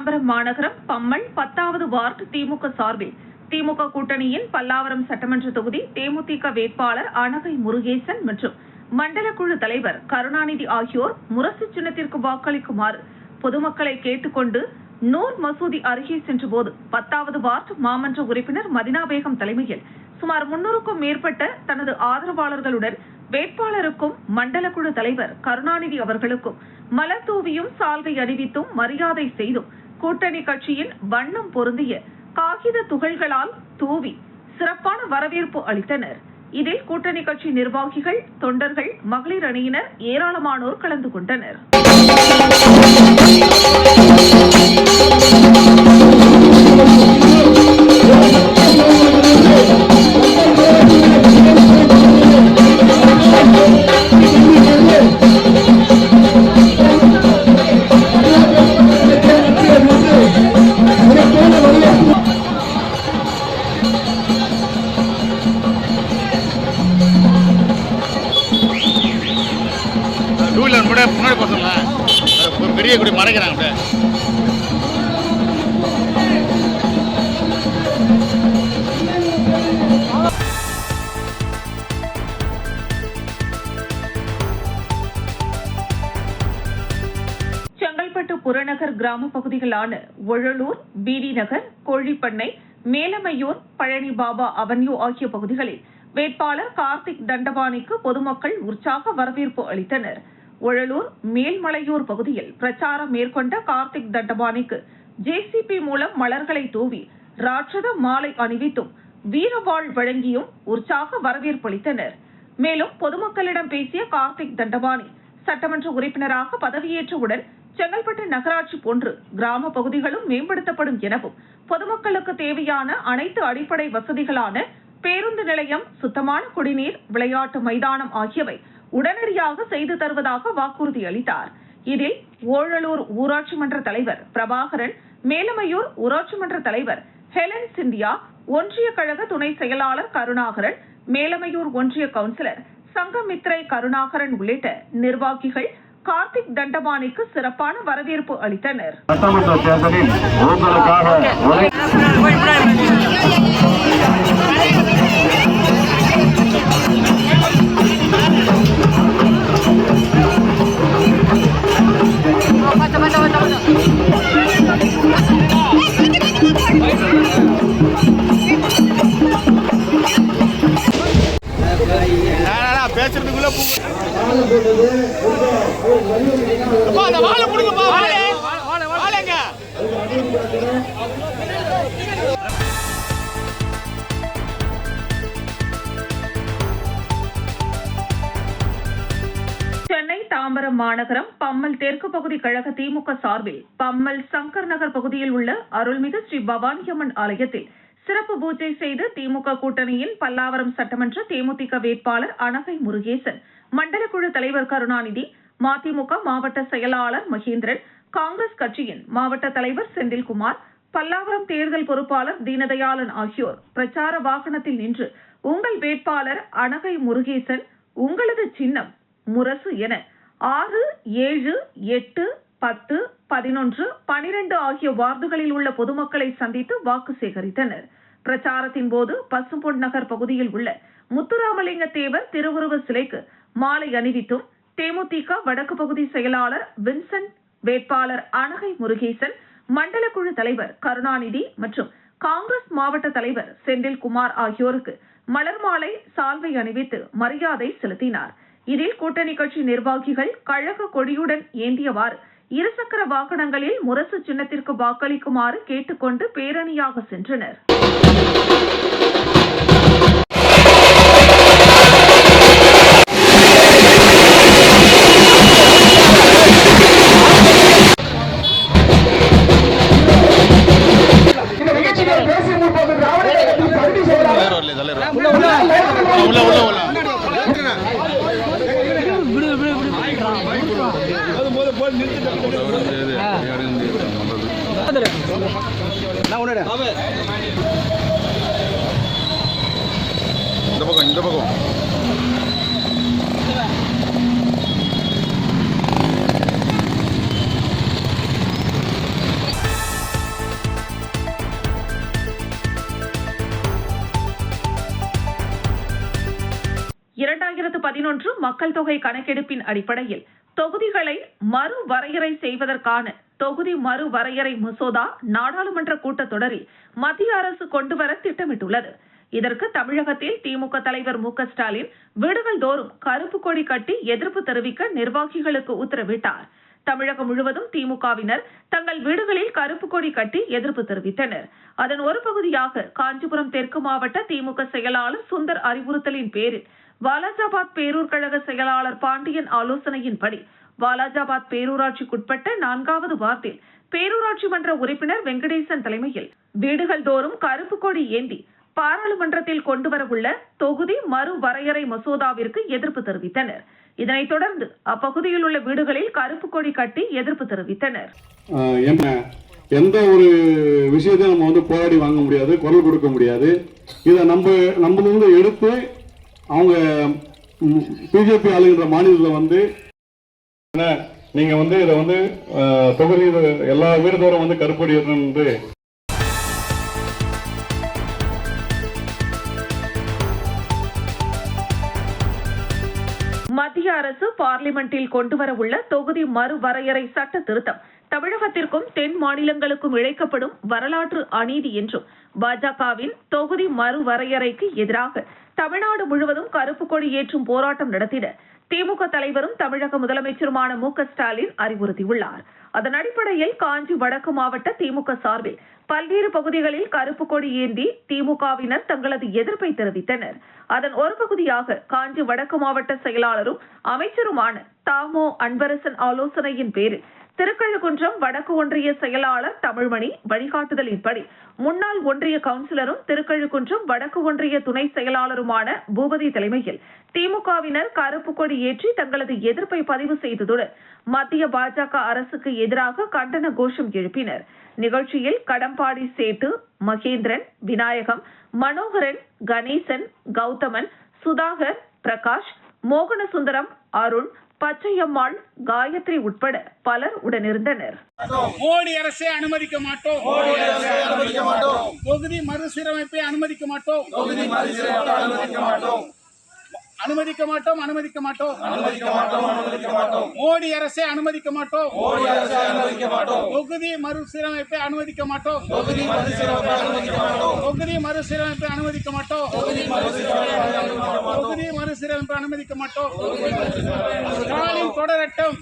தாம்பரம் மாநகரம் பம்மல் 10வது வார்டு திமுக சார்பில் திமுக கூட்டணியின் பல்லாவரம் சட்டமன்ற தொகுதி தேமுதிக வேட்பாளர் அனகை முருகேசன் மற்றும் மண்டல குழு தலைவர் கருணாநிதி ஆகியோர் முரசு சின்னத்திற்கு வாக்களிக்குமாறு பொதுமக்களை கேட்டுக்கொண்டு நூர் மசூதி அருகே சென்றபோது 10வது வார்டு மாமன்ற உறுப்பினர் மதினா பேகம் தலைமையில் சுமார் 300க்கும் மேற்பட்ட தனது ஆதரவாளர்களுடன் வேட்பாளருக்கும் மண்டல குழு தலைவர் கருணாநிதி அவர்களுக்கும் மலர் தூவியும் சால்வை அணிவித்தும் மரியாதை செய்தும் கூட்டணி கட்சியின் வண்ணம் பொருந்திய காகித துகள்களால் தூவி சிறப்பான வரவேற்பு அளித்தனர். இதில் கூட்டணி கட்சி நிர்வாகிகள், தொண்டர்கள், மகளிர் அணியினர் ஏராளமானோர் கலந்து கொண்டனர். முன்னாடி போசல பெரிய குடி மறைக்கிறாங்க. செங்கல்பட்டு புறநகர் கிராம பகுதிகளான ஒழலூர், பிடி நகர், கோழிப்பண்ணை, மேலமையூர், பழனி பாபா அவென்யூ ஆகிய பகுதிகளில் வேட்பாளர் கார்த்திக் தண்டபாணிக்கு பொதுமக்கள் உற்சாக வரவேற்பு அளித்தனர். ஒழலூர், மேல்மலையூர் பகுதியில் பிரச்சாரம் மேற்கொண்ட கார்த்திக் தண்டபாணிக்கு ஜேசிபி மூலம் மலர்களை தூவி ராட்சத மாலை அணிவித்தும் வீரவாள் வழங்கியும் உற்சாக வரவேற்பு அளித்தனர். மேலும் பொதுமக்களிடம் பேசிய கார்த்திக் தண்டபாணி சட்டமன்ற உறுப்பினராக பதவியேற்றவுடன் செங்கல்பட்டு நகராட்சி போன்று கிராம பகுதிகளும் மேம்படுத்தப்படும் எனவும் பொதுமக்களுக்கு தேவையான அனைத்து அடிப்படை வசதிகளான பேருந்து நிலையம், சுத்தமான குடிநீர், விளையாட்டு மைதானம் ஆகியவை உடனடியாக செய்து தருவதாக வாக்குறுதி அளித்தார். இதில் ஓழலூர் ஊராட்சி மன்ற தலைவர் பிரபாகரன், மேலமையூர் ஊராட்சி மன்ற தலைவர் ஹெலன் சிந்தியா, ஒன்றிய கழக துணை செயலாளர் கருணாகரன், மேலமையூர் ஒன்றிய கவுன்சிலர் சங்கமித்ரை கருணாகரன் உள்ளிட்ட நிர்வாகிகள் கார்த்திக் தண்டபாணிக்கு சிறப்பான வரவேற்பு அளித்தனர். பேசுறதுக்குள்ள சென்னை தாம்பரம் மாநகரம் பம்மல் தெற்கு பகுதி கழக திமுக சார்பில் பம்மல் சங்கர் நகர் பகுதியில் உள்ள அருள்மிகு ஸ்ரீ பவானியம்மன் ஆலயத்தில் சிறப்பு பூஜை செய்து திமுக கூட்டணியின் பல்லாவரம் சட்டமன்ற தேமுதிக வேட்பாளர் அனகை முருகேசன், மண்டல குழு தலைவர் கருணாநிதி, மதிமுக மாவட்ட செயலாளர் மகேந்திரன், காங்கிரஸ் கட்சியின் மாவட்ட தலைவர் செந்தில்குமார், பல்லாவரம் தேர்தல் பொறுப்பாளர் தீனதயாளன் ஆகியோர் பிரச்சார வாகனத்தில் நின்று உங்கள் வேட்பாளர் அனகை முருகேசன், உங்களது சின்னம் முரசு என 6, 7, 8, 10, 11, 12 ஆகிய வார்டுகளில் உள்ள பொதுமக்களை சந்தித்து வாக்கு சேகரித்தனர். பிரச்சாரத்தின் போது பசும்பொன் நகர் பகுதியில் உள்ள முத்துராமலிங்க தேவர் திருவுருவ சிலைக்கு மாலை அணிவித்தும் தேமுதிக வடக்கு பகுதி செயலாளர் வின்சென்ட், வேட்பாளர் அனகை முருகேசன், மண்டல குழு தலைவர் கருணாநிதி மற்றும் காங்கிரஸ் மாவட்ட தலைவர் செந்தில்குமார் ஆகியோருக்கு மலர் மாலை, சால்வை அணிவித்து மரியாதை செலுத்தினார். இதில் கூட்டணி கட்சி நிர்வாகிகள் கழக கொடியுடன் ஏந்தியவாறு இருசக்கர வாகனங்களில் முரசு சின்னத்திற்கு வாக்களிக்குமாறு கேட்டுக்கொண்டு பேரணியாக சென்றனர். இந்த பக்கம் 2011 மக்கள் தொகை கணக்கெடுப்பின் அடிப்படையில் தொகுதிகளை மறுவரையறை செய்வதற்கான தொகுதி மறுவரையறை மசோதா நாடாளுமன்ற கூட்டத்தொடரில் மத்திய அரசு கொண்டுவர திட்டமிட்டுள்ளது. இதற்கு தமிழகத்தில் திமுக தலைவர் மு.க.ஸ்டாலின் வீடுகள் தோறும் கருப்பு கொடி கட்டி எதிர்ப்பு தெரிவிக்க நிர்வாகிகளுக்கு உத்தரவிட்டார். தமிழகம் முழுவதும் திமுகவினர் தங்கள் வீடுகளில் கருப்பு கொடி கட்டி எதிர்ப்பு தெரிவித்தனர். அதன் ஒரு பகுதியாக காஞ்சிபுரம் தெற்கு மாவட்ட திமுக செயலாளர் சுந்தர் அறிவுறுத்தலின் பேரில் வாலாஜாபாத் பேரூர் கழக செயலாளர் பாண்டியன் ஆலோசனையின்படி வாலாஜாபாத் பேரூராட்சிக்குட்பட்ட 4வது வார்டில் பேரூராட்சி மன்ற உறுப்பினர் வெங்கடேசன் தலைமையில் வீடுகள் தோறும் கருப்பு கொடி ஏந்தி பாராளுமன்றத்தில் கொண்டுவரவுள்ள தொகுதி மறுவரையறை மசோதாவிற்கு எதிர்ப்பு தெரிவித்தனர். இதனைத் தொடர்ந்து அப்பகுதியில் உள்ள வீடுகளில் கருப்பு கொடி கட்டி எதிர்ப்பு தெரிவித்தனர். எந்த ஒரு விஷயத்தை நம்ம போராடி வாங்க முடியாது, குரல் கொடுக்க முடியாது. இதை நம்ம எடுத்து அவங்க பிஜேபி ஆளுகின்ற மாநிலத்தில் நீங்க இதை தொகுதி எல்லா வீடு தோறும் கருப்பொடி இருந்து மத்திய அரசு பார்லிமெண்டில் கொண்டுவரவுள்ள தொகுதி மறுவரையறை சட்ட திருத்தம் தமிழகத்திற்கும் தென் மாநிலங்களுக்கும் இழைக்கப்படும் வரலாற்று அநீதி என்றும் பாஜகவின் தொகுதி மறுவரையறைக்கு எதிராக தமிழ்நாடு முழுவதும் கருப்பு கொடி ஏற்றும் போராட்டம் நடத்திட திமுக தலைவரும் தமிழக முதலமைச்சருமான மு.க.ஸ்டாலின் அறிவுறுத்தியுள்ளார். அதன் அடிப்படையில் காஞ்சி வடக்கு மாவட்ட திமுக சார்பில் பல்வேறு பகுதிகளில் கருப்பு கொடி ஏந்தி திமுகவினர் தங்களது எதிர்ப்பை தெரிவித்தனர். அதன் ஒரு பகுதியாக காஞ்சி வடக்கு மாவட்ட செயலாளரும் அமைச்சருமான தாமோ அன்பரசன் ஆலோசனையின் பேரில் திருக்கழுக்குன்றம் வடக்கு ஒன்றிய செயலாளர் தமிழ்மணி வழிகாட்டுதலின்படி முன்னாள் ஒன்றிய கவுன்சிலரும் திருக்கழுக்குன்றம் வடக்கு ஒன்றிய துணை செயலாளருமான பூபதி தலைமையில் திமுகவினர் கருப்பு கொடி ஏற்றி தங்களது எதிர்ப்பை பதிவு செய்ததுடன் மத்திய பாஜக அரசுக்கு எதிராக கண்டன கோஷம் எழுப்பினர். நிகழ்ச்சியில் கடம்பாடி சேட்டு, மகேந்திரன், விநாயகம், மனோகரன், கணேசன், கௌதமன், சுதாகர், பிரகாஷ், மோகனசுந்தரம், அருண், பச்சையம்மாள், காயத்ரி உட்பட பலர் உடனிருந்தனர். மோடி அரசை அனுமதிக்க மாட்டோம். தொகுதி மறுசீரமைப்பை அனுமதிக்க மாட்டோம். அனுமதிக்க மாட்டோம். அனுமதிக்க மாட்டோம். மோடி அரசை அனுமதிக்க மாட்டோம். தொகுதி மறுசீரமைப்பை அனுமதிக்க மாட்டோம். தொகுதி மறுசீரமைப்பை அனுமதிக்க மாட்டோம். தொகுதி மறுசீரமைப்பை அனுமதிக்க மாட்டோம். ஸ்டாலின் தொடரட்டும்.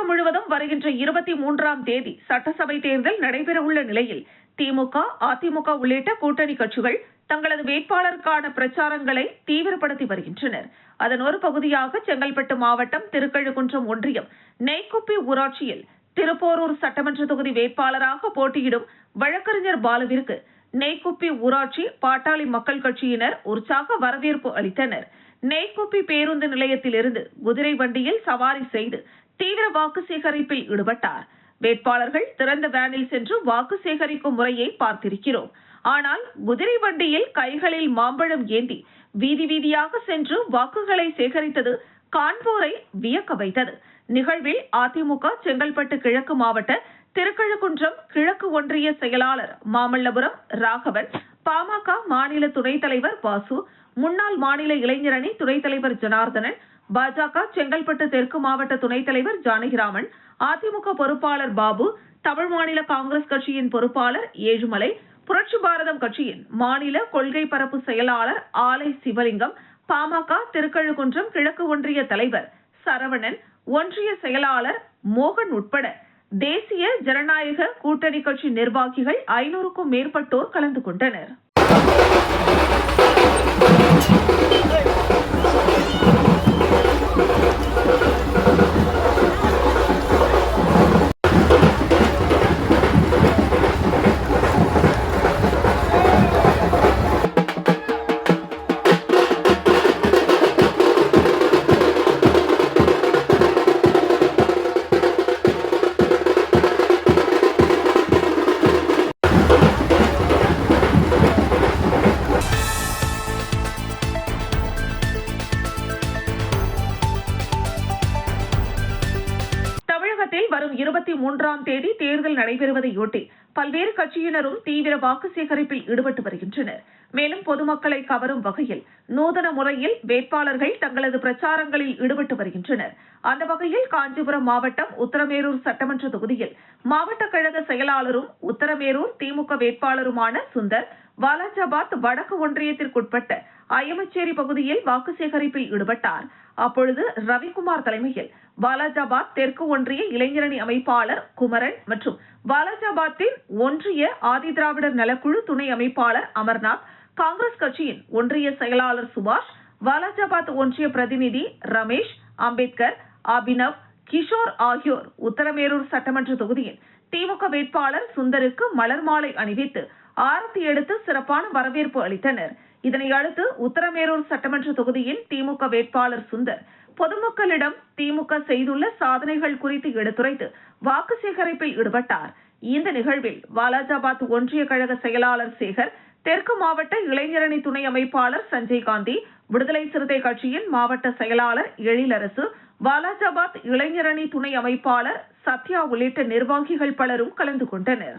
முழுவதும் வருகின்ற 23ஆம் தேதி சட்டசபை தேர்தல் நடைபெறவுள்ள நிலையில் திமுக, அதிமுக உள்ளிட்ட கூட்டணி கட்சிகள் தங்களது வேட்பாளருக்கான பிரச்சாரங்களை தீவிரப்படுத்தி வருகின்றனர். அதன் ஒரு பகுதியாக செங்கல்பட்டு மாவட்டம் திருக்கழுக்குன்றம் ஒன்றியம் நெய்க்குப்பி ஊராட்சியில் திருப்போரூர் சட்டமன்ற தொகுதி வேட்பாளராக போட்டியிடும் வழக்கறிஞர் பாலுவிற்கு நெய்க்குப்பி ஊராட்சி பாட்டாளி மக்கள் கட்சியினர் உற்சாக வரவேற்பு அளித்தனர். நெய்க்குப்பி பேருந்து நிலையத்திலிருந்து குதிரை வண்டியில் சவாரி செய்து தீவிர வாக்கு சேகரிப்பில் ஈடுபட்டார். வேட்பாளர்கள் திறந்த வேனில் சென்று வாக்கு சேகரிக்கும் முறையை பார்த்திருக்கிறோம். ஆனால் குதிரை வண்டியில் கைகளில் மாம்பழம் ஏந்தி வீதி வீதியாக சென்று வாக்குகளை சேகரித்தது காண்போரை வியக்க வைத்தது. நிகழ்வில் அதிமுக செங்கல்பட்டு கிழக்கு மாவட்ட திருக்கழுக்குன்றம் கிழக்கு ஒன்றிய செயலாளர் மாமல்லபுரம் ராகவன், பாமக மாநில துணைத் தலைவர் வாசு, முன்னாள் மாநில இளைஞரணி துணைத் தலைவர் ஜனார்தனன், பாஜக செங்கல்பட்டு தெற்கு மாவட்ட துணைத் தலைவர் ஜானகிராமன், அதிமுக பொறுப்பாளர் பாபு, தமிழ் மாநில காங்கிரஸ் கட்சியின் பொறுப்பாளர் ஏழுமலை, புரட்சி பாரதம் கட்சியின் மாநில கொள்கை பரப்பு செயலாளர் ஆலை சிவலிங்கம், பாமக திருக்கழுக்குன்றம் கிழக்கு ஒன்றிய தலைவர் சரவணன், ஒன்றிய செயலாளர் மோகன் உட்பட தேசிய ஜனநாயக கூட்டணி கட்சி நிர்வாகிகள் 500க்கும் மேற்பட்டோர் கலந்து கொண்டனர். 23ஆம் தேதி தேர்தல் நடைபெறுவதையொட்டி பல்வேறு கட்சியினரும் தீவிர வாக்கு சேகரிப்பில் ஈடுபட்டு வருகின்றனர். மேலும் பொதுமக்களை கவரும் வகையில் நூதன முறையில் வேட்பாளர்கள் தங்களது பிரச்சாரங்களில் ஈடுபட்டு வருகின்றனர். அந்த வகையில் காஞ்சிபுரம் மாவட்டம் உத்தரமேரூர் சட்டமன்ற தொகுதியில் மாவட்ட கழக செயலாளரும் உத்தரமேரூர் திமுக வேட்பாளருமான சுந்தர் வாலாஜாபாத் வடக்கு ஒன்றியத்திற்குட்பட்ட அயமச்சேரி பகுதியில் வாக்கு சேகரிப்பில் ஈடுபட்டார். அப்பொழுது ரவிக்குமார் தலைமையில் வாலாஜாபாத் தெற்கு ஒன்றிய இளைஞரணி அமைப்பாளர் குமரன் மற்றும் வாலாஜாபாத்தின் ஒன்றிய ஆதிதிராவிடர் நலக்குழு துணை அமைப்பாளர் அமர்நாத், காங்கிரஸ் கட்சியின் ஒன்றிய செயலாளர் சுபாஷ், வாலாஜாபாத் ஒன்றிய பிரதிநிதி ரமேஷ், அம்பேத்கர், அபினவ், கிஷோர் ஆகியோர் உத்தரமேரூர் சட்டமன்ற தொகுதியின் திமுக வேட்பாளர் சுந்தருக்கு மலர் மாலை அணிவித்து ஆரத்தி எடுத்து சிறப்பான வரவேற்பு அளித்தனர். இதனை அடுத்து உத்தரமேரூர் சட்டமன்ற தொகுதியின் திமுக வேட்பாளர் சுந்தர் பொதுமக்களிடம் திமுக செய்துள்ள சாதனைகள் குறித்து எடுத்துரைத்து வாக்கு சேகரிப்பில் ஈடுபட்டார். இந்த நிகழ்வில் வாலாஜாபாத் ஒன்றிய கழக செயலாளர் சேகர், தெற்கு மாவட்ட இளைஞரணி துணை அமைப்பாளர் சஞ்சய் காந்தி, விடுதலை சிறுத்தை கட்சியின் மாவட்ட செயலாளர் எழிலரசு, வாலாஜாபாத் இளைஞரணி துணை அமைப்பாளர் சத்யா உள்ளிட்ட நிர்வாகிகள் பலரும் கலந்து கொண்டனர்.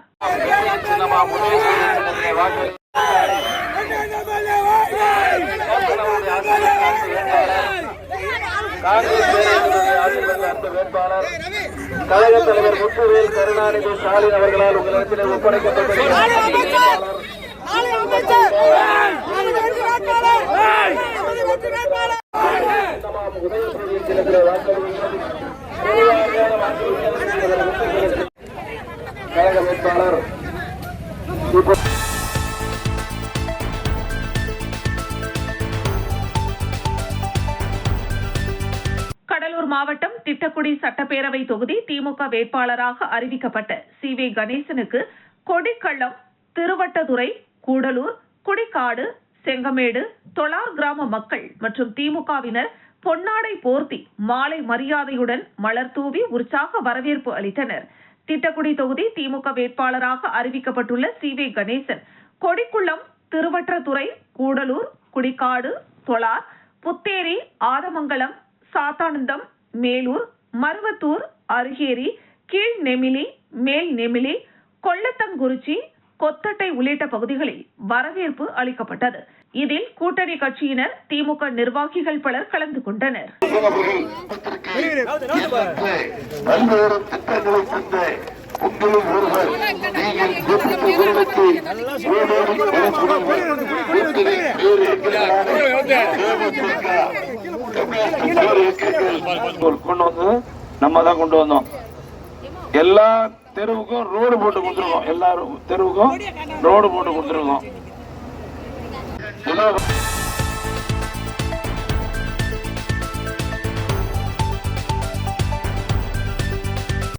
வேட்பாளர் கழக தலைவர் முத்துவேல் கருணாநிதி ஸ்டாலின் அவர்களால் உங்களிடத்தில் ஒப்படைக்கப்பட்டுள்ள கழக வேட்பாளர் கடலூர் மாவட்டம் திட்டக்குடி சட்டப்பேரவை தொகுதி திமுக வேட்பாளராக அறிவிக்கப்பட்ட சி.வே. கணேசனுக்கு கொடிக்கள்ளம், திருவட்டதுறை, கூடலூர், குடிக்காடு, செங்கமேடு, தொளார் கிராம மக்கள் மற்றும் திமுகவினர் பொன்னாடை போர்த்தி மாலை மரியாதையுடன் மலர் தூவி உற்சாக வரவேற்பு அளித்தனர். திட்டக்குடி தொகுதி திமுக வேட்பாளராக அறிவிக்கப்பட்டுள்ள சி.வே. கணேசன் கொடிக்குளம், திருவட்டதுறை, கூடலூர், குடிக்காடு, தொளார், புத்தேரி, ஆதமங்கலம், சாத்தானந்தம், மேலூர், மருவத்தூர், அருகேரி, கீழ் நெமிலி, மேல் நெமிலி, கொள்ளத்தங்குறிச்சி, கொத்தட்டை உள்ளிட்ட பகுதிகளில் வரவேற்பு அளிக்கப்பட்டது. இதில் கூட்டணி கட்சியினர், திமுக நிர்வாகிகள் பலர் கலந்து கொண்டனர். கொண்டு வந்து நம்ம தான் கொண்டு வந்தோம். எல்லா தெருவுக்கும் ரோடு போட்டு கொடுத்துருக்கோம். எல்லா தெருவுக்கும் ரோடு போட்டு கொடுத்துருக்கோம்.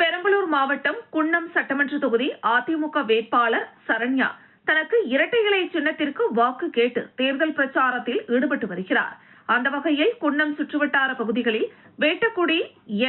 பெரம்பலூர் மாவட்டம் குன்னம் சட்டமன்ற தொகுதி அதிமுக வேட்பாளர் சரண்யா தனக்கு இரட்டை இலை சின்னத்திற்கு வாக்கு கேட்டு தேர்தல் பிரச்சாரத்தில் ஈடுபட்டு வருகிறார். அந்த வகையில் குன்னம் சுற்றுவட்டார பகுதிகளில் வேட்டக்குடி,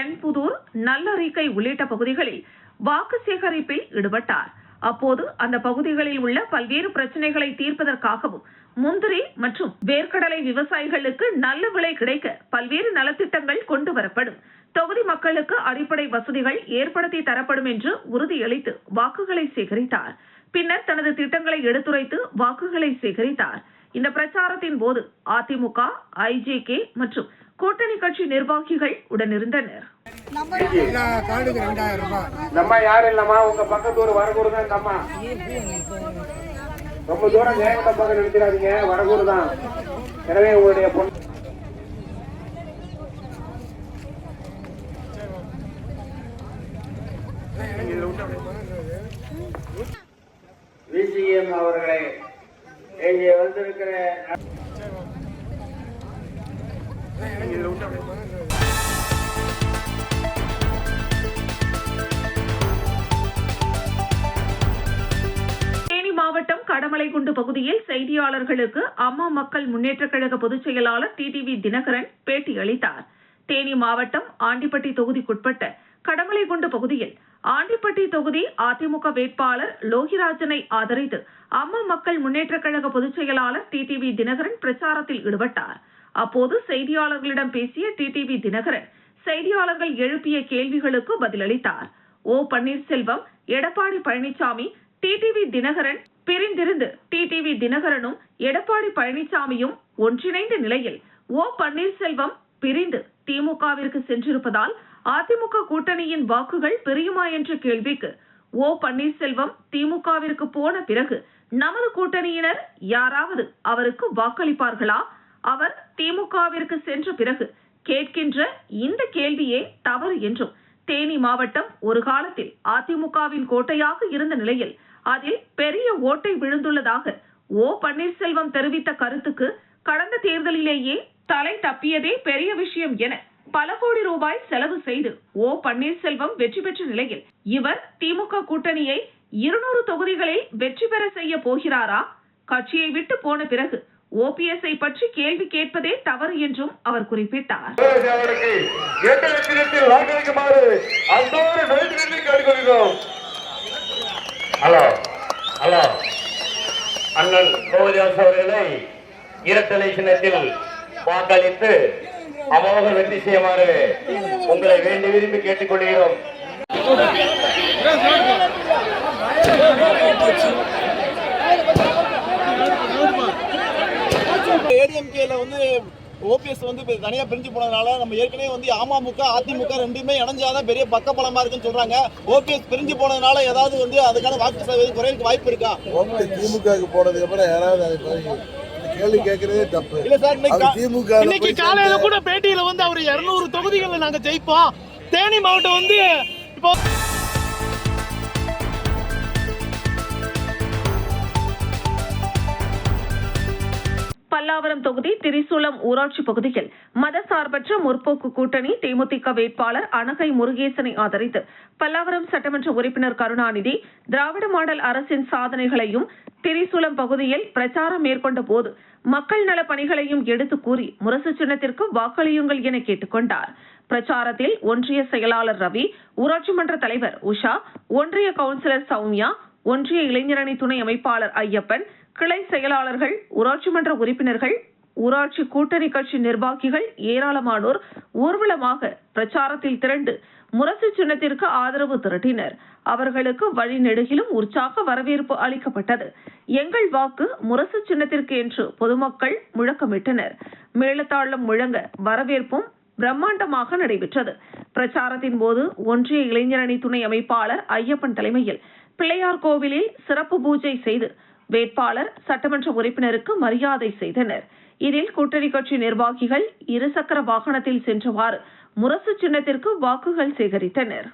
என்புதூர், நல்லரிக்கை உள்ளிட்ட பகுதிகளில் வாக்கு சேகரிப்பில் ஈடுபட்டார். அப்போது அந்த பகுதிகளில் உள்ள பல்வேறு பிரச்சனைகளை தீர்ப்பதற்காகவும் முந்திரி மற்றும் வேர்க்கடலை விவசாயிகளுக்கு நல்ல விலை கிடைக்க பல்வேறு நலத்திட்டங்கள் கொண்டு வரப்படும், தொகுதி மக்களுக்கு அடிப்படை வசதிகள் ஏற்படுத்தி தரப்படும் என்று உறுதியளித்து வாக்குகளை சேகரித்தார். பின்னர் தனது திட்டங்களை எடுத்துரைத்து வாக்குகளை சேகரித்தார். இந்த பிரச்சாரத்தின் போது அதிமுக, ஐஜேகே மற்றும் கூட்டணி கட்சி நிர்வாகிகள் உடனிருந்தனர். நம்ம யாரும் இல்லம்மா, உங்க பக்கத்தூர் வரகூர் தான். இந்த அம்மா ரொம்ப தூரம் ஜெயங்கொண்ட பக்கம் நிறுத்திடாதீங்க, வரகூர் தான். எனவே உங்களுடைய பொண்ணு விசிஎம் அவர்களை இங்கே வந்திருக்கிற தேனி மாவட்டம் கடமலைக்குண்டு பகுதியில் செய்தியாளர்களுக்கு அம்மா மக்கள் முன்னேற்றக் கழக பொதுச் செயலாளர் டிடிவி தினகரன் பேட்டி அளித்தார். தேனி மாவட்டம் ஆண்டிப்பட்டி தொகுதிக்குட்பட்ட கடமலைக்குண்டு பகுதியில் ஆண்டிப்பட்டி தொகுதி அதிமுக வேட்பாளர் லோகிராஜனை ஆதரித்து அம்மா மக்கள் முன்னேற்றக் கழக பொதுச் செயலாளர் டிடிவி தினகரன் பிரச்சாரத்தில் ஈடுபட்டார். அப்போது செய்தியாளர்களிடம் பேசிய டிடிவி தினகரன் செய்தியாளர்கள் எழுப்பிய கேள்விகளுக்கு பதிலளித்தார். ஓ பன்னீர்செல்வம், எடப்பாடி பழனிசாமி, டிடிவி தினகரன் பிரிந்திருந்து டிடிவி தினகரனும் எடப்பாடி பழனிசாமியும் ஒன்றிணைந்த நிலையில் ஓ பன்னீர்செல்வம் பிரிந்து திமுகவிற்கு சென்றிருப்பதால் அதிமுக கூட்டணியின் வாக்குகள் பிரியுமா என்ற கேள்விக்கு ஓ பன்னீர்செல்வம் திமுகவிற்கு போன பிறகு நமது கூட்டணியினர் யாராவது அவருக்கு வாக்களிப்பார்களா? அவர் திமுகவிற்கு சென்ற பிறகு கேட்கின்ற இந்த கேள்வியே தவறு என்றும், தேனி மாவட்டம் ஒரு காலத்தில் அதிமுகவின் கோட்டையாக இருந்த நிலையில் அதில் பெரிய ஓட்டை விழுந்துள்ளதாக ஓ பன்னீர்செல்வம் தெரிவித்த கருத்துக்கு கடந்த தேர்தலிலேயே தலை தப்பியதே பெரிய விஷயம் என பல கோடி ரூபாய் செலவு செய்து ஓ பன்னீர்செல்வம் வெற்றி பெற்ற நிலையில் இவர் திமுக கூட்டணியை 200 தொகுதிகளில் வெற்றி பெற செய்ய போகிறாரா? கட்சியை விட்டு போன பிறகு ஓபிஎஸ்ஐ பற்றி கேள்வி கேட்பதே தவறு என்றும் அவர் குறிப்பிட்டார். அண்ணன் கோவிதாஸ் அவர்களை இரட்டலை சின்னத்தில் வாக்களித்து அமோக வெற்றி செய்யுமாறு உங்களை வேண்டி விரும்பி கேட்டுக்கொள்கிறோம். ஏடிஎம்கேல ஓபிஎஸ் தனியா பிரிஞ்சு போனதுனால நம்ம ஏற்கனவே அமமுக அதிமுக ரெண்டுமே இணைஞ்சாதான் பெரிய பக்கபலமா இருக்குன்னு சொல்றாங்க. ஓபிஎஸ் பிரிஞ்சு போனதுனால ஏதாவது அதுக்கான வாக்கு சதவீதம் குறைவுக்கு வாய்ப்பு இருக்கா? திமுகவுக்கு போனதுக்கு அப்புறம் யாராவது கேள்வி கேட்கறதே தப்பு இல்ல சார். திமுக இன்னைக்கு காலையில கூட பேட்டியில அவர் 200 தொகுதிகளை நாங்க ஜெயிப்போம், தேனி மாவட்டம் இப்போ பல்லாவரம் தொகுதி திரிசூலம் ஊராட்சி பகுதியில் மதசார்பற்ற முற்போக்கு கூட்டணி தேமுதிக வேட்பாளர் அனகை முருகேசனை ஆதரித்து பல்லாவரம் சட்டமன்ற உறுப்பினர் கருணாநிதி திராவிட மாடல் அரசின் சாதனைகளையும் திரிசூலம் பகுதியில் பிரச்சாரம் மேற்கொண்ட போது மக்கள் நல பணிகளையும் எடுத்து கூறி முரசு சின்னத்திற்கு வாக்களியுங்கள் என கேட்டுக்கொண்டார். பிரச்சாரத்தில் ஒன்றிய செயலாளர் ரவி, ஊராட்சி மன்ற தலைவர் உஷா, ஒன்றிய கவுன்சிலர் சௌமியா, ஒன்றிய இளைஞரணி துணை அமைப்பாளர் ஐயப்பன், கிளை செயலாளர்கள், ஊராட்சி மன்ற உறுப்பினர்கள், ஊராட்சி கூட்டணி கட்சி நிர்வாகிகள் ஏராளமானோர் ஊர்வலமாக பிரச்சாரத்தில் திரண்டு முரசு சின்னத்திற்கு ஆதரவு திரட்டினர். அவர்களுக்கு வழிநெடுகிலும் உற்சாக வரவேற்பு அளிக்கப்பட்டது. எங்கள் வாக்கு முரசு சின்னத்திற்கு என்று பொதுமக்கள் முழக்கமிட்டனர். மேளதாளம் முழங்க வரவேற்பும் பிரம்மாண்டமாக நடைபெற்றது. பிரச்சாரத்தின் போது ஒன்றிய இளைஞரணி துணை அமைப்பாளர் ஐயப்பன் தலைமையில் பிள்ளையார் கோவிலில் சிறப்பு பூஜை செய்து வேட்பாளர் சட்டமன்ற உறுப்பினருக்கு மரியாதை செய்தனர். இதில் கூட்டணி கட்சி நிர்வாகிகள் இருசக்கர வாகனத்தில் சென்றவாறு முரசு சின்னத்திற்கு வாக்குகள் சேகரித்தனர்.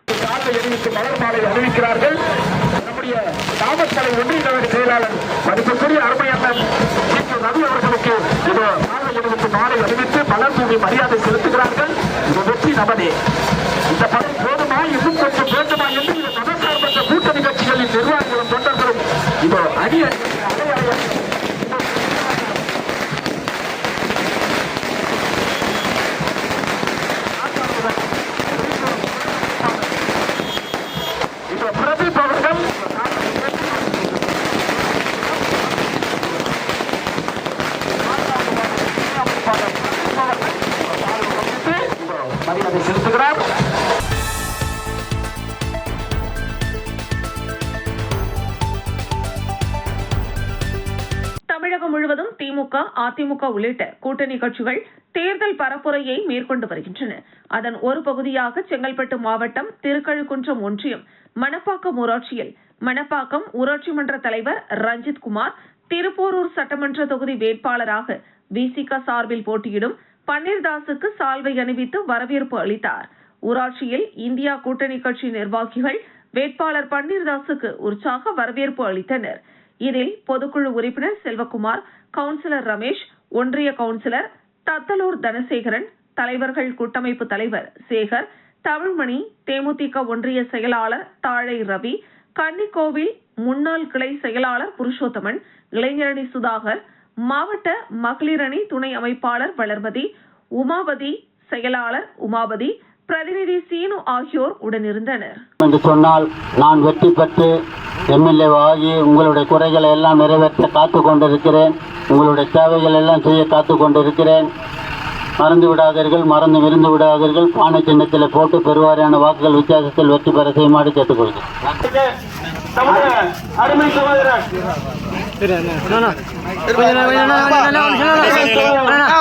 நம்முடைய நாமக்கலை ஒன்றிய செயலாளர் மதிப்புக்குரிய அருமையண்ணன் ரவி அவர்களுக்கு மாலை அறிவித்து மலர் தூவி மரியாதை செலுத்துகிறார்கள். இந்த வெற்றி நமதே. இந்த பணம் போதுமா, இன்னும் கொஞ்சம் வேண்டுமா என்று இந்த மதசார்பற்ற கூட்டணி கட்சிகளின் நிர்வாகிகளும் தொண்டர்களும் இதோ அணி பிரதீப் அவர்கள் மரியாதை செலுத்துகிறார். தமிழகம் முழுவதும் திமுக, அதிமுக உள்ளிட்ட கூட்டணி கட்சிகள் தேர்தல் பரப்புரையை மேற்கொண்டு வருகின்றன. அதன் ஒரு பகுதியாக செங்கல்பட்டு மாவட்டம் திருக்கழுக்குன்றம் ஒன்றியம் மணப்பாக்கம் ஊராட்சியில் மணப்பாக்கம் ஊராட்சி மன்ற தலைவர் ரஞ்சித் குமார் திருப்போரூர் சட்டமன்ற தொகுதி வேட்பாளராக விசிக சார்பில் போட்டியிடும் பன்னீர்தாசுக்கு சால்வை அணிவித்து வரவேற்பு அளித்தார். ஊராட்சியில் இந்தியா கூட்டணி கட்சி நிர்வாகிகள் வேட்பாளர் பன்னீர்தாசுக்கு உற்சாக வரவேற்பு அளித்தனர். இதில் பொதுக்குழு உறுப்பினர் செல்வகுமார், கவுன்சிலர் ரமேஷ், ஒன்றிய கவுன்சிலர் தத்தலூர் தனசேகரன், தலைவர்கள் கூட்டமைப்பு தலைவர் சேகர், தமிழ்மணி, தேமுதிக ஒன்றிய செயலாளர் தாழை ரவி, கன்னிக்கோவில் முன்னாள் கிளை செயலாளர் புருஷோத்தமன், இளைஞரணி சுதாகர், மாவட்ட மகளிரணி துணை அமைப்பாளர் வளர்மதி, உமாபதி செயலாளர் உமாபதி, பிரதிநிதி சீனு ஆகியோர் உடனிருந்தனர். என்று சொன்னால் நான் வெற்றி பெற்று எம்எல்ஏ ஆகி உங்களுடைய குறைகளை எல்லாம் நிறைவேற்ற காத்து கொண்டிருக்கிறேன். உங்களுடைய தேவைகள் எல்லாம் செய்ய காத்து கொண்டிருக்கிறேன். மறந்து விடாதீர்கள், மறந்து விடாதீர்கள். பானை சின்னத்தில் போட்டு பெருவாரியான வாக்குகள் வித்தியாசத்தில் வெற்றி பெற செய்யுமாறு கேட்டுக்கொள்கிறேன். அருமை சகோதரர்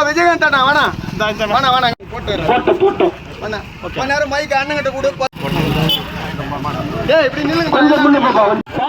விஜயகாந்த் அண்ணா வேணா போட்டு மைக் அண்ணன் கிட்ட கூட இப்படி நில்லுங்க. கொஞ்சம் முன்னுக்கு போ.